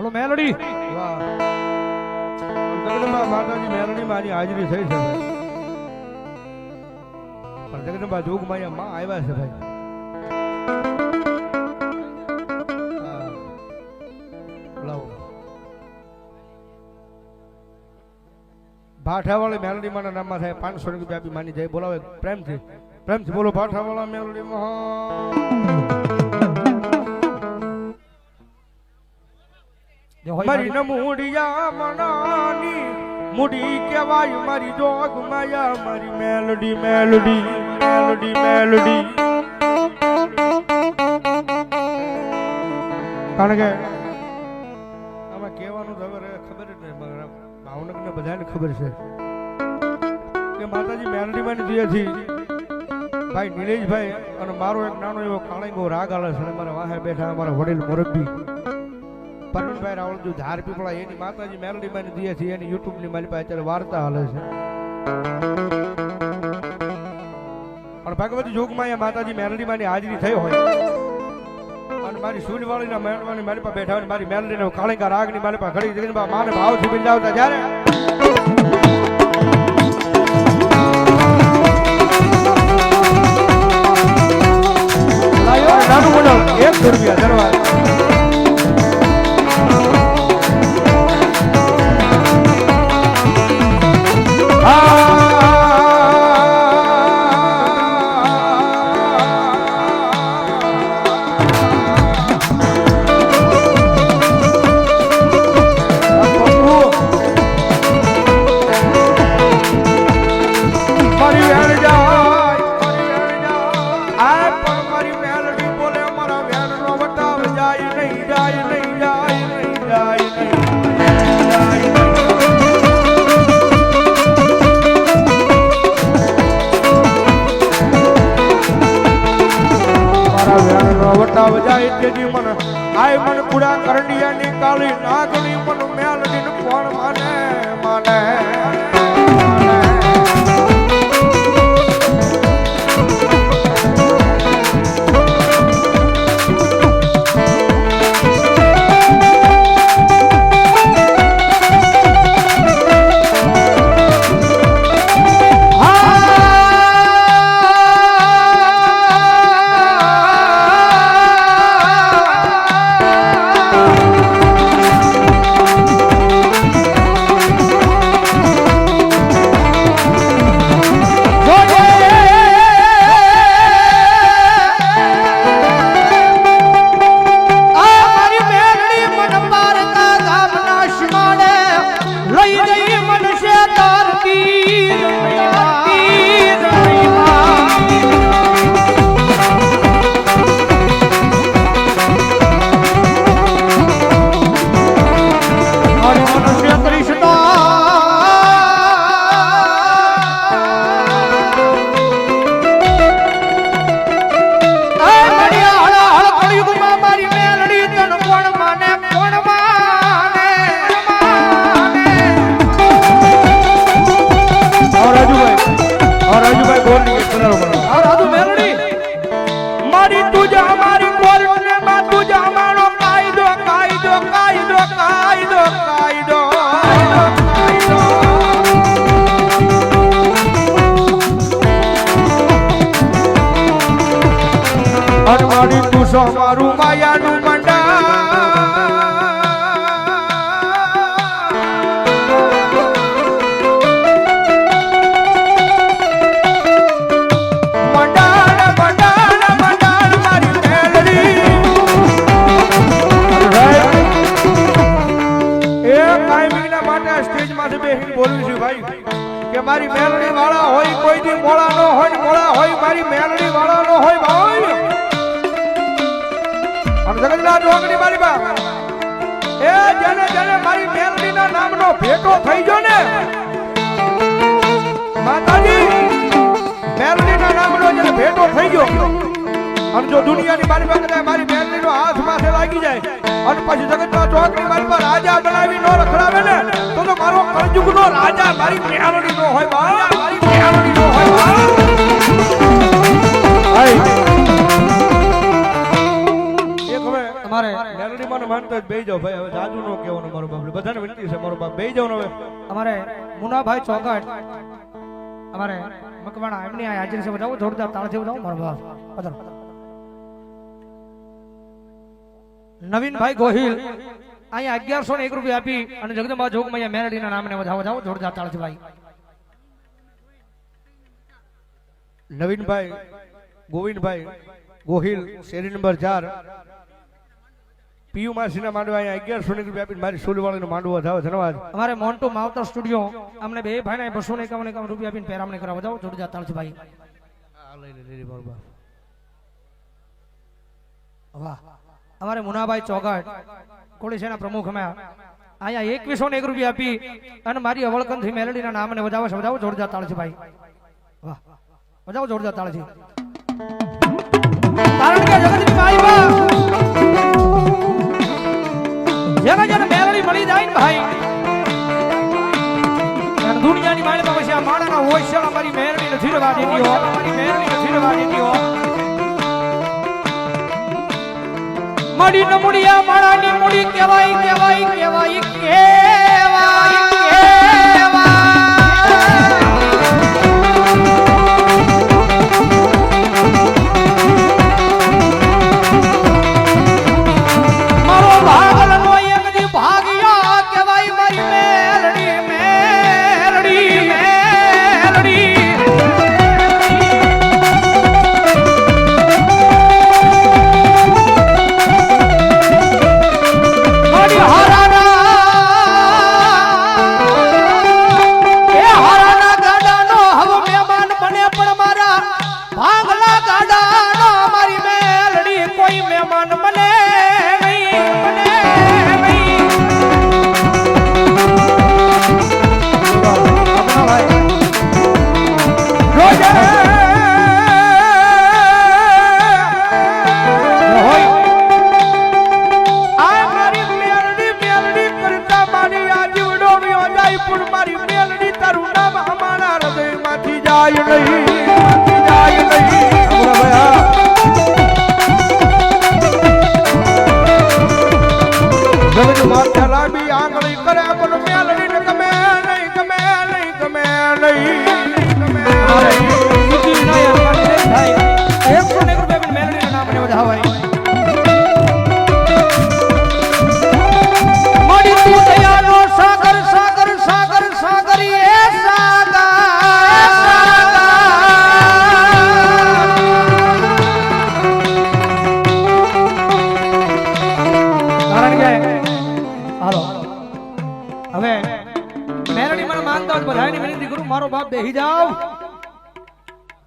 બોલો મેલડી વાહ જગદંબા માતાજી મેલડીમાં આની હાજરી થઈ છે ભાઈ. પણ જગદંબા જોગમાયા માં આવ્યા છે ભાઈ. ભાઠાવાળી મેલડી માના નામમાં થાય 500 રૂપિયા આપી માની જાય. બોલાવે પ્રેમથી બોલો ભાઠાવાળા મેલડી મારી નમુડિયા મનાની મુડી કહેવાય મારી જોગ માયા મારી મેલડી મેલડી મેલડી મેલડી. કારણ કે આમાં કહેવાનું તો હવે ખબર જ નહીં, ભાવનગરને બધાને ખબર છે કે માતાજી મેલડી માં દીએથી ભાઈ નિલેશભાઈ અને મારો એક નાનો એવો કાળીંગો રાગ આલે છે. મારા વાહે બેઠા અમારા વડીલ મોરબી પરવીનભાઈ રાવળજી ધાર પીપળા એની માતાજી મેલડી માં દીએથી એની યુટ્યુબ ની મારી પાસે અત્યારે વાર્તા હાલે છે. પણ ભગવતી જોગમાં માતાજી મેલડી માં હાજરી થઈ હોય અને મારી સૂલવાળીના મેળવાની મારી પાસે બેઠા હોય મારી મેલડીને કાળીંગા રાગની મારી પાસે ઘડી જઈને માને ભાવથી બિંદાવતા જ્યારે નાનું મોટું 1 રૂપિયા દરવાજ મન પૂરા કરડિયા ની કાળી નાગણી મન મેલડી ને કોણ માને માને મારું માયાનું મંડા મારી મેલડી વાળા હોય કોઈ દી મોળા નો હોય મોળા હોય મારી મેલડી વાળા નો હોય ભાઈ જગતના જોગની મારી બા એ જેને જેને મારી મેલડીના નામનો ભેટો થઈ ગયો ને માતાજી મેલડીના નામનો જેને ભેટો થઈ ગયો અને જો દુનિયાની મારી પાસે મારી મેલડીનો હાથ માથે લાગી જાય અને પછી જગતના જોગની મારી પર રાજા બનાવી નો રખડાવે ને તો મારો કળજુગનો રાજા મારી મેલડીનો હોય બા મારી મેલડીનો હોય બા કહેવાનું માનતો જ બેહી જાઓ ભાઈ. હવે જાજુ નો કહેવાનું મારો બાપ. બધાને વિનંતી છે મારો બાપ બેહી જાઓ ને હવે. અમારે મુનાભાઈ ચોકટ અમારે મકવાણા એમની આ હાજરી છે. બતાવો જોરદાર તાળથી બતાવો મારો બાપ. પધારો. નવીનભાઈ ગોહિલ અહીંયા 1101 રૂપિયા આપી અને જગદંબા જોગમૈયા મેરડીના નામને વધાવો જાઓ જોરદાર તાળથી ભાઈ. નવીનભાઈ ગોવિંદભાઈ ગોહિલ શેરી નંબર 4 પીયુ માસીના માંડવા અહીંયા 1100 રૂપિયા આપીને મારી સોલવાળાનો માંડવો વધાવો. ધન્યવાદ. અમારે મોન્ટુ માવતર સ્ટુડિયો અમને બે ભાઈને 251 રૂપિયા આપીને પેરામણી કરાવવા જાઓ જોરદાર તાળથી ભાઈ. આ લઈ મારો બાપ. વાહ. અમારે મુનાભાઈ ચોગટ કોળીસેના પ્રમુખ અમે અહીંયા 2101 રૂપિયા આપી અને મારી અવળકનથી મેલડીના નામને વધાવો છે. વધાવો જોરદાર તાળથી ભાઈ. વાહ વધાવો જોરદાર તાળથી. કારણ કે જગતની માઈમાં જેને જેને મેલડી મળી જાય ને ભાઈ દુનિયાની માઈમાં પછી આ માણાના ઓછળ અમારી મેલડી નથી રવા દેતી હો. અમારી મેલડી નથી રવા દેતી હો. મડી ન મુડિયા માણાની મુડી કહેવાય કહેવાય કહેવાય કહેવાય મારો ભાગલનો એક દી ભાગ્યા કહેવાય મારી મેલડી મેલડી મેલડી.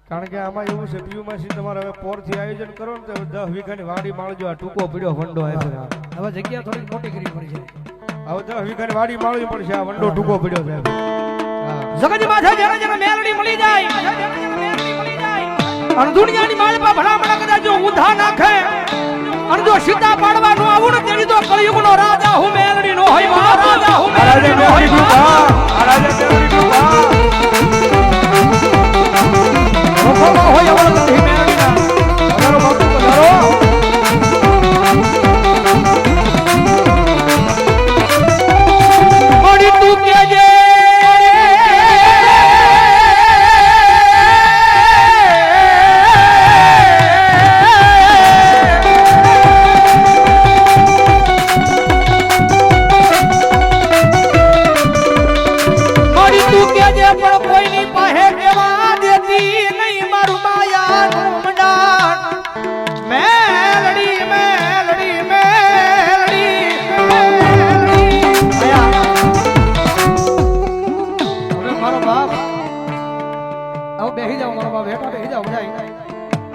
કારણ કે આમાં એવું છે પીયુ માસી તમારે હવે પોરથી આયોજન કરો ને તો 10 વીઘાની વાડી માળજો. આ ટૂંકો પડ્યો વંડો આવ્યો. હવે જગ્યા થોડી મોટી કરવી પડી છે. હવે 10 વીઘાની વાડી માળવી પડશે. આ વંડો ટૂંકો પડ્યો છે. જગતની માથે જેને જેને મેલડી મળી જાય અને દુનિયાની માળપા ભલામણા કદાચ જો ઉધા નાખે અને જો સીતા પાડવા નો આવું ને તેની તો કળિયુગનો રાજા હું મેલડી નો હોય. રાજા હું મેલડી નો હોય. હોય અવળકનથી મેલડીના પધારો બાપુ પધારો. મળી તું કેજે પણ કોઈની પાસે કેવા દેતી નહીં મારું માયાનું મંડાણ. મેલડી મેલડી મેલડી મેલડી. મારો બાપ આવો બેહી જાવ. મારો બાપ બેઠા બેહી જાવ.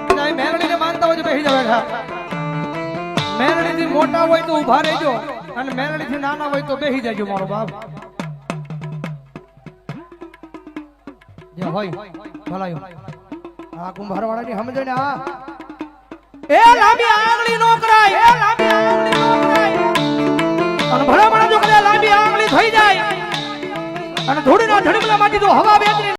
બધા મેલડીને માનતા હોય તો બેહી જાવ બેઠા. મેલડીથી મોટા હોય તો ઊભા રહેજો અને મેલડીથી નાના હોય તો બેહી જાજો. મારો બાપ હોય ભલાયો આ કુંભારવાળાની સમજણ. આ એ લાંબી આંગળી નો કરાય. એ લાંબી આંગળી નો કરાય અને ભલામણા જો કદાચ લાંબી આંગળી થઈ જાય અને ધૂળના ધડકલામાંથી તો હવા બેતરી